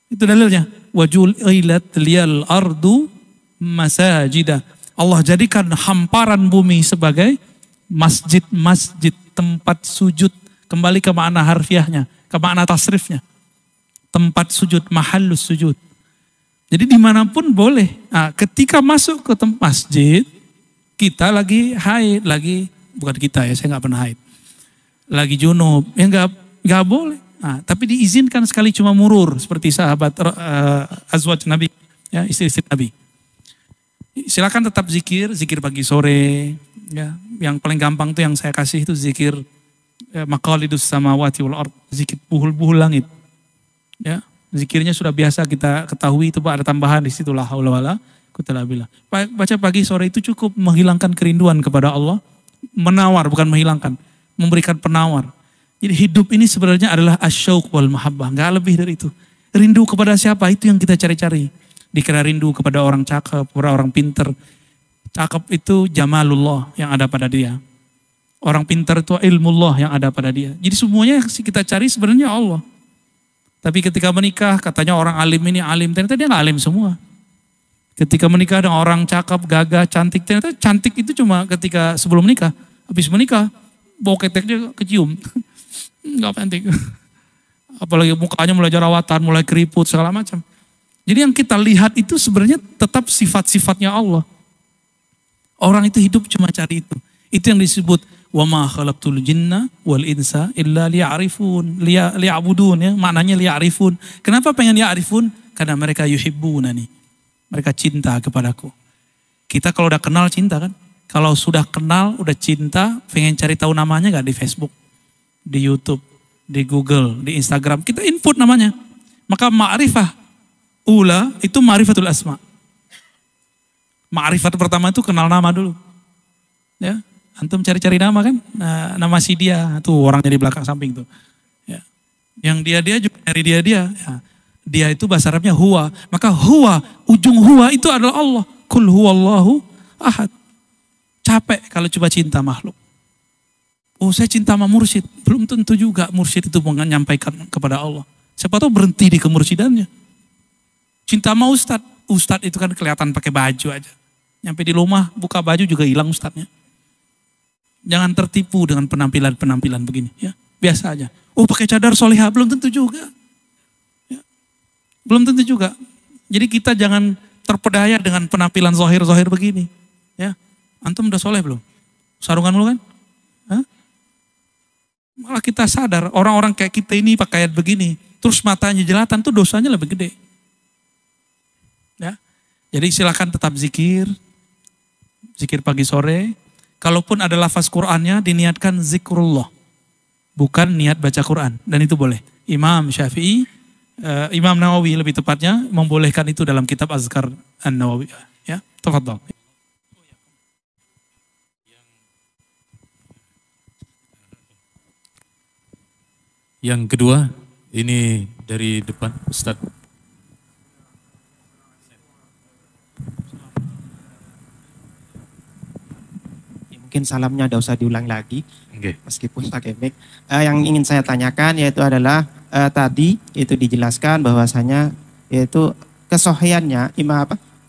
Itu dalilnya. Waju'ilat liyal ardu masajidah. Allah jadikan hamparan bumi sebagai masjid-masjid, tempat sujud. Kembali ke makna harfiahnya, ke makna tasrifnya. Tempat sujud, mahallus sujud. Jadi dimanapun boleh. Nah, ketika masuk ke masjid, kita lagi haid, bukan kita ya, saya nggak pernah haid. Lagi junub, ya nggak boleh. Nah, tapi diizinkan sekali cuma murur, seperti sahabat azwaj Nabi, ya, istri-istri Nabi. Silakan tetap zikir pagi sore. Ya, yang paling gampang tuh yang saya kasih itu zikir maqalidus samawati wal ard, zikir buhul-buhul langit. Ya, zikirnya sudah biasa kita ketahui itu Pak, ada tambahan di situ la haula wala quwwata illa billah. Baca pagi sore itu cukup menghilangkan kerinduan kepada Allah, menawar bukan menghilangkan, memberikan penawar. Jadi hidup ini sebenarnya adalah asyauq wal mahabbah, enggak lebih dari itu. Rindu kepada siapa itu yang kita cari-cari. Dikira rindu kepada orang cakep, kepada orang pinter. Cakep itu jamalullah yang ada pada dia. Orang pinter itu ilmullah yang ada pada dia. Jadi semuanya kita cari sebenarnya Allah. Tapi ketika menikah katanya orang alim ini alim, ternyata dia gak alim semua. Ketika menikah dengan orang cakep, gagah, cantik, ternyata cantik itu cuma ketika sebelum menikah. Habis menikah, bau keteknya kecium. Gak penting. Apalagi mukanya mulai jerawatan, mulai keriput, segala macam. Jadi yang kita lihat itu sebenarnya tetap sifat-sifatnya Allah. Orang itu hidup cuma cari itu. Itu yang disebut wa ma khalaqtul jinna wal insa illa liya'rifun, liya'budun ya, maknanya liya'rifun. Kenapa pengen liya'rifun? Karena mereka yuhibbunani. Mereka cinta kepadaku. Kita kalau udah kenal cinta kan? Kalau sudah kenal, udah cinta, pengen cari tahu namanya gak di Facebook, di YouTube, di Google, di Instagram. Kita input namanya. Maka ma'rifah ula itu ma'rifatul asma. Ma'rifat pertama itu kenal nama dulu. Ya, antum cari-cari nama kan, nah, nama si dia, tuh orangnya di belakang samping tuh. Ya. Yang dia juga nyari dia. Ya. Dia itu bahasa Arabnya huwa. Maka huwa, ujung huwa itu adalah Allah. Kul huwallahu ahad. Capek kalau coba cinta makhluk. Oh saya cinta sama mursyid. Belum tentu juga mursyid itu menyampaikan kepada Allah. Siapa tahu berhenti di kemursidannya. Cinta sama ustadz. Ustadz itu kan kelihatan pakai baju aja. Nyampe di rumah buka baju juga hilang ustadznya. Jangan tertipu dengan penampilan-penampilan begini. Ya, biasa aja. Oh pakai cadar solihah, belum tentu juga. Belum tentu juga. Jadi kita jangan terpedaya dengan penampilan zohir-zohir begini. Ya, antum udah soleh belum? Sarungan lu kan? Hah? Malah kita sadar orang-orang kayak kita ini pakaian begini, terus matanya jelatan tuh dosanya lebih gede. Ya, jadi silakan tetap zikir pagi sore. Kalaupun ada lafaz Qur'annya diniatkan zikrullah, bukan niat baca Qur'an, dan itu boleh. Imam Syafi'i, Imam Nawawi lebih tepatnya membolehkan itu dalam kitab Azkar An-Nawawi. Ya, tafadhal. Yang kedua, ini dari depan Ustaz. Mungkin salamnya tidak usah diulang lagi, Okay. meskipun pakai mic. Yang ingin saya tanyakan yaitu adalah tadi itu dijelaskan bahwasanya yaitu kesohiannya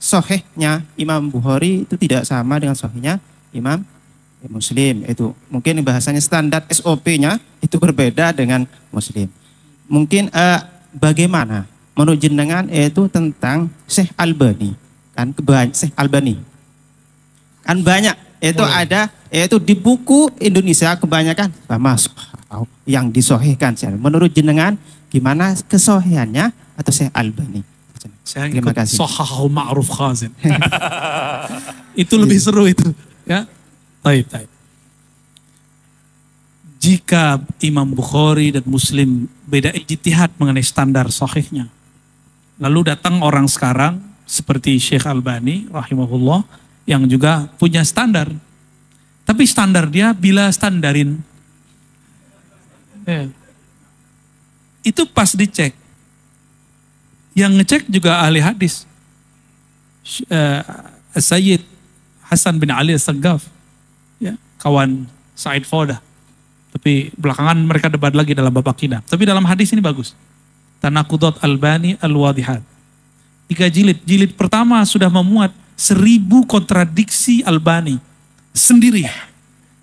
sohehnya Imam Bukhari itu tidak sama dengan sohehnya Imam Muslim. Itu mungkin bahasanya standar SOP-nya itu berbeda dengan Muslim. Mungkin bagaimana menurut jenengan yaitu tentang Syekh Albani, kan Syekh Albani kan banyak itu ada yaitu di buku Indonesia kebanyakan yang disohihkan. Menurut jenengan gimana kesohihannya atau Syekh Albani? Terima kasih. Sohahu Ma'ruf Khazin. Itu lebih seru itu. Ya. Baik. Jika Imam Bukhari dan Muslim beda ijtihad mengenai standar sahihnya, lalu datang orang sekarang seperti Syekh Albani rahimahullah yang juga punya standar, tapi standar dia bila standarin, itu pas dicek, yang ngecek juga ahli hadis, Sayyid Hasan bin Ali As-Saggaf, ya, kawan Said Foda. Tapi belakangan mereka debat lagi dalam bab akidah. Tapi dalam hadis ini bagus. Tanaqudat Albani Al-Wadihat. 3 jilid. Jilid pertama sudah memuat 1000 kontradiksi Albani sendiri.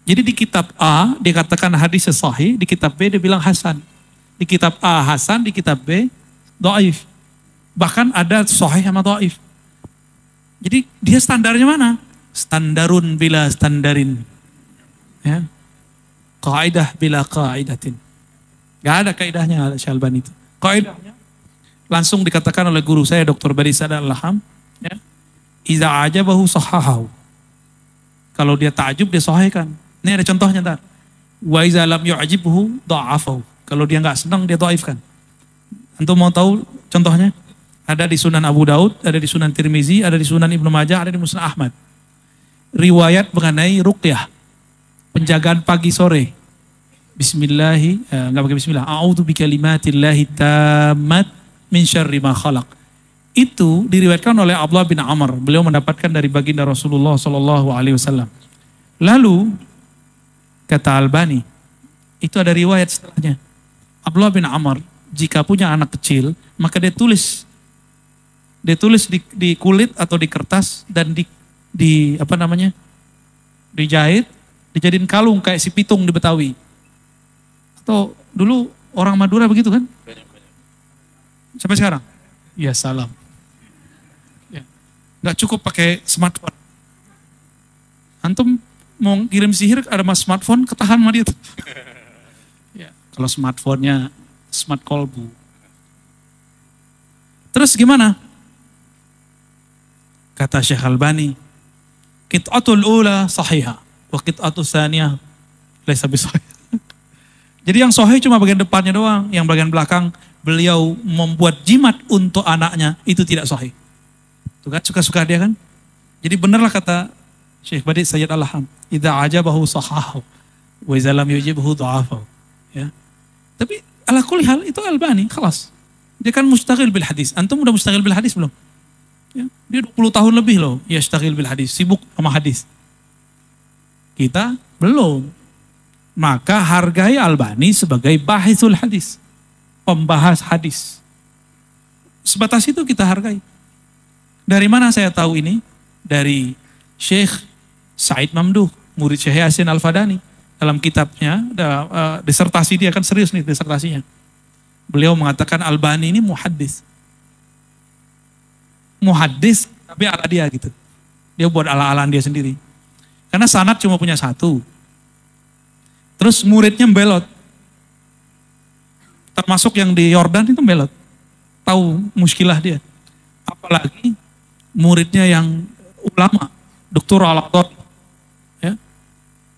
Jadi di kitab A dikatakan hadis sahih, di kitab B dia bilang hasan. Di kitab A hasan, di kitab B dhaif. Bahkan ada sahih sama dhaif. Jadi dia standarnya mana? Standarun bila standarin. Ya. Kaidah bila kaidatin. Gak ada kaidahnya Syalbani itu. Kaidahnya langsung dikatakan oleh guru saya Dr. Barisada Al-Laham, ya. Iza ajabahu sahahahu. Kalau dia takjub dia sahihkan. Ini ada contohnya ntar. Wa iza lam yu'jibhu dha'afahu. Kalau dia enggak senang dia dhaifkan. Antum mau tahu contohnya? Ada di Sunan Abu Daud, ada di Sunan Tirmizi, ada di Sunan Ibnu Majah, ada di Musnad Ahmad. Riwayat mengenai ruqyah. Penjagaan pagi sore. Bismillahi, enggak pakai bismillah. A'udzu bikalimatillahi tammat min syarri ma khalaq. Itu diriwayatkan oleh Abdullah bin Amr. Beliau mendapatkan dari baginda Rasulullah sallallahu alaihi wasallam. Lalu kata Albani, itu ada riwayat setelahnya. Abdullah bin Amr jika punya anak kecil, maka dia tulis di kulit atau di kertas dan di apa namanya? Dijahit, dijadiin kalung kayak si pitung di Betawi. Atau dulu orang Madura begitu kan? Sampai sekarang? Ya salam. Ya. Nggak cukup pakai smartphone. Antum mau kirim sihir ada mas smartphone ketahan sama dia tuh. Ya, kalau smartphone-nya smart kolbu. Terus gimana? Kata Syekh Albani, qit'atul ula sahihah wa qit'atul tsaniyah laisa bisahih. Jadi yang sahih cuma bagian depannya doang, yang bagian belakang beliau membuat jimat untuk anaknya itu tidak sahih. Tuh kan suka-suka dia kan? Jadi benarlah kata Syekh Badi Sayyid Al-Ham, idza ajabahu sahahu wa idza lam yujibhu dha'afahu. Ya. Tapi ala kulli hal itu Albani, khalas. Dia kan mustaghil bil hadis. Antum udah mustaghil bil hadis belum? Ya. Dia 20 tahun lebih loh, ya mustaghil bil hadis, sibuk sama hadis. Kita belum. Maka hargai Albani sebagai bahithul hadis, pembahas hadis. Sebatas itu kita hargai. Dari mana saya tahu ini? Dari Syekh Said Mamduh, murid Syekh Yasin Al-Fadani. Dalam kitabnya, disertasi dia kan serius nih disertasinya. Beliau mengatakan Albani ini muhaddis. Muhaddis tapi ala dia gitu. Dia buat ala-alaan dia sendiri. Karena sanad cuma punya satu. Terus muridnya belot. Termasuk yang di Yordan itu belot. Tahu muskilah dia. Apalagi muridnya yang ulama. Dr. Al-Azami. Ya.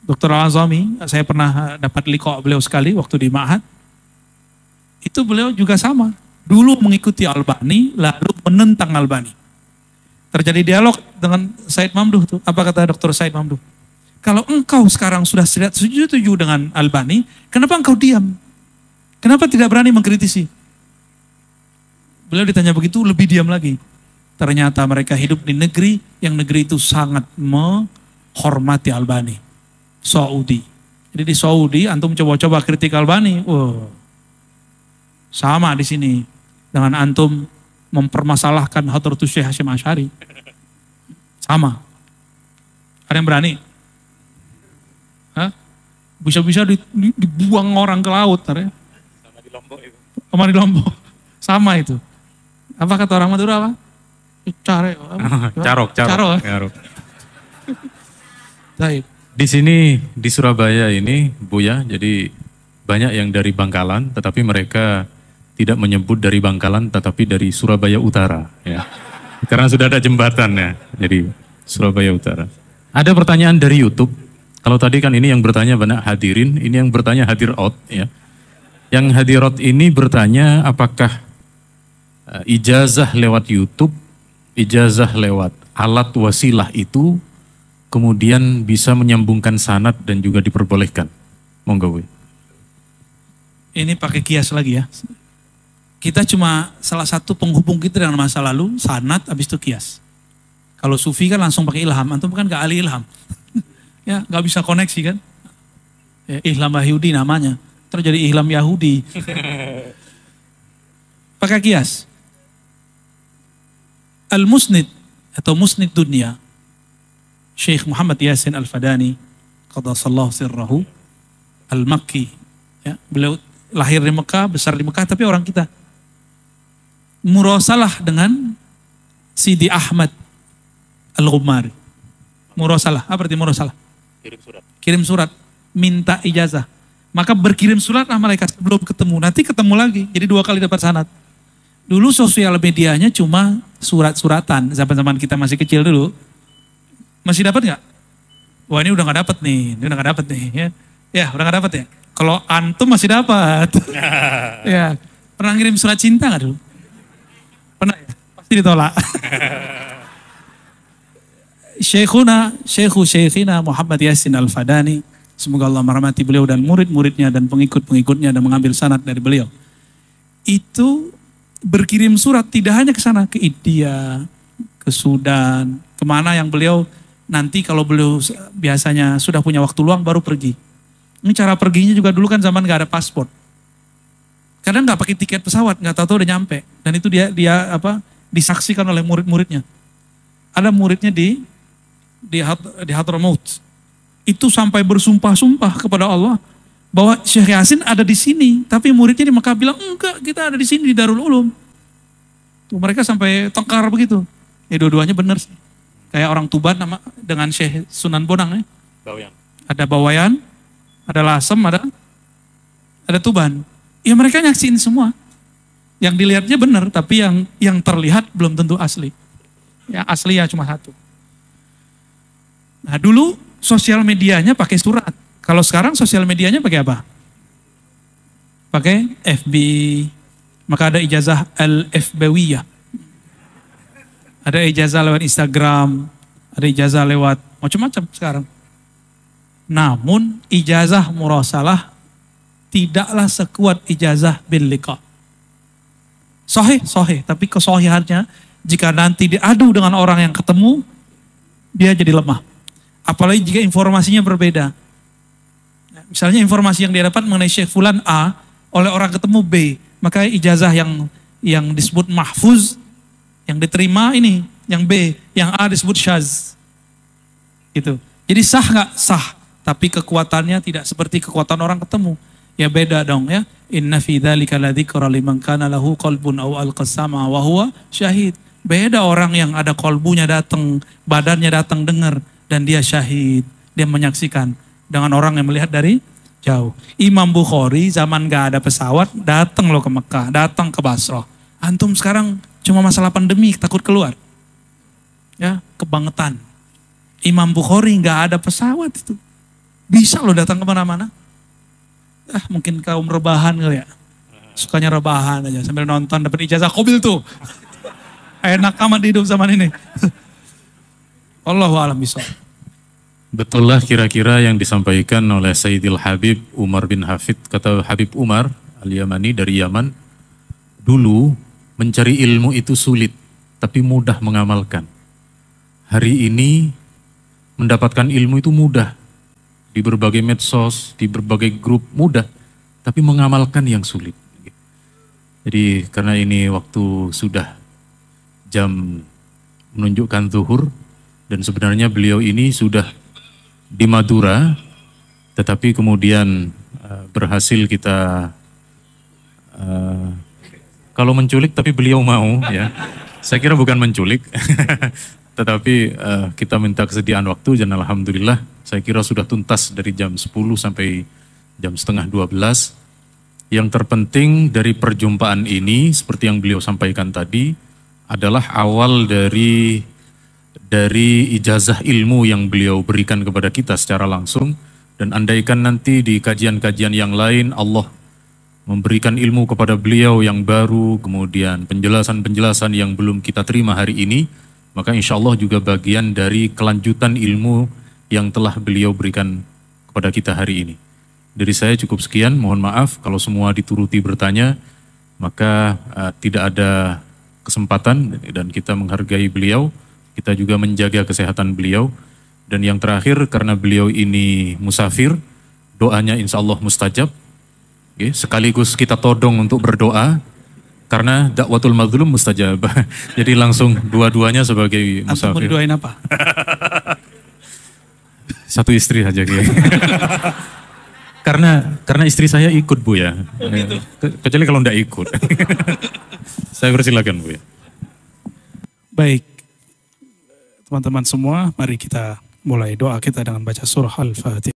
Dr. Al-Azami, saya pernah dapat liqa beliau sekali waktu di Ma'had. Itu beliau juga sama. Dulu mengikuti Albani, lalu menentang Albani. Terjadi dialog dengan Said Mamduh tuh. Apa kata Dr. Said Mamduh? Kalau engkau sekarang sudah setuju dengan Albani, kenapa engkau diam? Kenapa tidak berani mengkritisi? Beliau ditanya begitu, lebih diam lagi. Ternyata mereka hidup di negeri, yang negeri itu sangat menghormati Albani. Saudi. Jadi di Saudi, antum coba-coba kritik Albani, wow. Sama di sini. Dengan antum mempermasalahkan Hadratus Syekh Hasyim Asy'ari. Sama. Ada yang berani? Hah? Bisa-bisa dibuang orang ke laut. Ya? Sama di Lombok itu. Sama di Lombok. Sama itu. Apa kata orang Madura apa? Carok. Baik. Di sini, di Surabaya ini, Buya, jadi banyak yang dari Bangkalan, tetapi mereka tidak menyebut dari Bangkalan, tetapi dari Surabaya Utara. Ya. Karena sudah ada jembatannya, jadi Surabaya Utara. Ada pertanyaan dari YouTube. Kalau tadi kan ini yang bertanya banyak hadirin, ini yang bertanya hadirat ya. Yang hadirat ini bertanya apakah ijazah lewat YouTube, ijazah lewat alat wasilah itu kemudian bisa menyambungkan sanad dan juga diperbolehkan. Monggo. Ini pakai kias lagi ya. Kita cuma salah satu penghubung kita dengan masa lalu, sanad habis itu kias. Kalau sufi kan langsung pakai ilham, antum kan gak ahli ilham. Ya, nggak bisa koneksi kan? Ya, Ihlam Yahudi namanya, terjadi Ihlam Yahudi. Pakai kias. Al-Musnid atau Musnid Dunia, Syekh Muhammad Yasin Al-Fadani, qaddasallahu sirrahu, Al-Makki. Ya, beliau lahir di Mekah, besar di Mekah, tapi orang kita. Murasalah dengan Sidi Ahmad Al-Ghumari. Murasalah, apa arti murasalah? Kirim surat, minta ijazah. Maka berkirim surat lah malaikat sebelum ketemu. Nanti ketemu lagi, jadi 2 kali dapat sanad. Dulu sosial medianya cuma surat-suratan. Zaman-zaman kita masih kecil dulu. Masih dapat nggak? Wah ini udah nggak dapat nih, ini udah nggak dapat nih. Ya udah nggak dapat ya. Kalau antum masih dapat. Ya, pernah ngirim surat cinta nggak dulu? Pernah ya? Pasti ditolak. Syekhina Muhammad Yasin Al-Fadani, semoga Allah merahmati beliau dan murid-muridnya dan pengikut-pengikutnya dan mengambil sanad dari beliau. Itu berkirim surat tidak hanya ke sana, ke India, ke Sudan, kemana yang beliau nanti kalau beliau biasanya sudah punya waktu luang baru pergi. Ini cara perginya juga dulu kan zaman gak ada paspor. Kadang gak pakai tiket pesawat, gak tahu-tahu udah nyampe. Dan itu dia disaksikan oleh murid-muridnya. Ada muridnya di Hadramaut. Itu sampai bersumpah-sumpah kepada Allah bahwa Syekh Yasin ada di sini, tapi muridnya di Mekah bilang enggak, kita ada di sini di Darul Ulum. Tuh, mereka sampai tengkar begitu. Ya dua-duanya benar sih. Kayak orang Tuban dengan Syekh Sunan Bonang ya. Ada Bawayan, ada Lasem, ada Tuban. Ya mereka nyaksiin semua. Yang dilihatnya benar, tapi yang terlihat belum tentu asli. Ya asli ya cuma satu. Nah, dulu sosial medianya pakai surat. Kalau sekarang sosial medianya pakai apa? Pakai FB. Maka ada ijazah al-FBwiyah. Ada ijazah lewat Instagram, ada ijazah lewat macam-macam sekarang. Namun ijazah murasalah tidaklah sekuat ijazah bil liqa. Sahih, tapi kesahihannya jika nanti diadu dengan orang yang ketemu, dia jadi lemah. Apalagi jika informasinya berbeda. Misalnya informasi yang dia dapat mengenai Syekh Fulan A, oleh orang ketemu B, maka ijazah yang disebut mahfuz, yang diterima ini, yang B, yang A disebut syaz. Gitu. Jadi sah nggak? Sah. Tapi kekuatannya tidak seperti kekuatan orang ketemu. Ya beda dong ya. Inna fi dzalika ladzikra liman kana lahu qalbun aw alqasama wa huwa syahid. Beda orang yang ada kolbunya datang, badannya datang dengar dan dia syahid, dia menyaksikan, dengan orang yang melihat dari jauh. Imam Bukhari zaman gak ada pesawat datang loh ke Mekah, datang ke Basrah. Antum sekarang cuma masalah pandemi takut keluar. Ya, kebangetan. Imam Bukhari gak ada pesawat itu. Bisa loh datang kemana-mana. Mungkin kaum rebahan kali ya. Sukanya rebahan aja sambil nonton dapat ijazah qabil tuh. Enak amat hidup zaman ini. Allahu a'lam bishawab. Betullah kira-kira yang disampaikan oleh Sayyidil Habib Umar bin Hafid. Kata Habib Umar Al-Yamani dari Yaman, dulu mencari ilmu itu sulit, tapi mudah mengamalkan. Hari ini mendapatkan ilmu itu mudah. Di berbagai medsos, di berbagai grup mudah, tapi mengamalkan yang sulit. Jadi karena ini waktu sudah jam menunjukkan zuhur, dan sebenarnya beliau ini sudah di Madura, tetapi kemudian berhasil kita kalau menculik, tapi beliau mau ya. Saya kira bukan menculik, tetapi kita minta kesediaan waktu dan alhamdulillah saya kira sudah tuntas dari jam 10 sampai jam setengah 12. Yang terpenting dari perjumpaan ini seperti yang beliau sampaikan tadi adalah awal dari ijazah ilmu yang beliau berikan kepada kita secara langsung, dan andaikan nanti di kajian-kajian yang lain Allah memberikan ilmu kepada beliau yang baru, kemudian penjelasan-penjelasan yang belum kita terima hari ini, maka insya Allah juga bagian dari kelanjutan ilmu yang telah beliau berikan kepada kita hari ini. Dari saya cukup sekian, mohon maaf kalau semua dituruti bertanya, maka tidak ada kesempatan dan kita menghargai beliau, kita juga menjaga kesehatan beliau. Dan yang terakhir, karena beliau ini musafir, doanya insya Allah mustajab. Oke, sekaligus kita todong untuk berdoa, karena dakwatul mazlum mustajab. Jadi langsung dua-duanya sebagai musafir. Antum mau didoain apa? Satu istri saja gitu. Karena istri saya ikut Bu ya. Oh, gitu. Kecuali kalau enggak ikut. Saya persilakan Bu ya. Baik. Teman-teman semua, mari kita mulai doa kita dengan baca surah Al-Fatihah.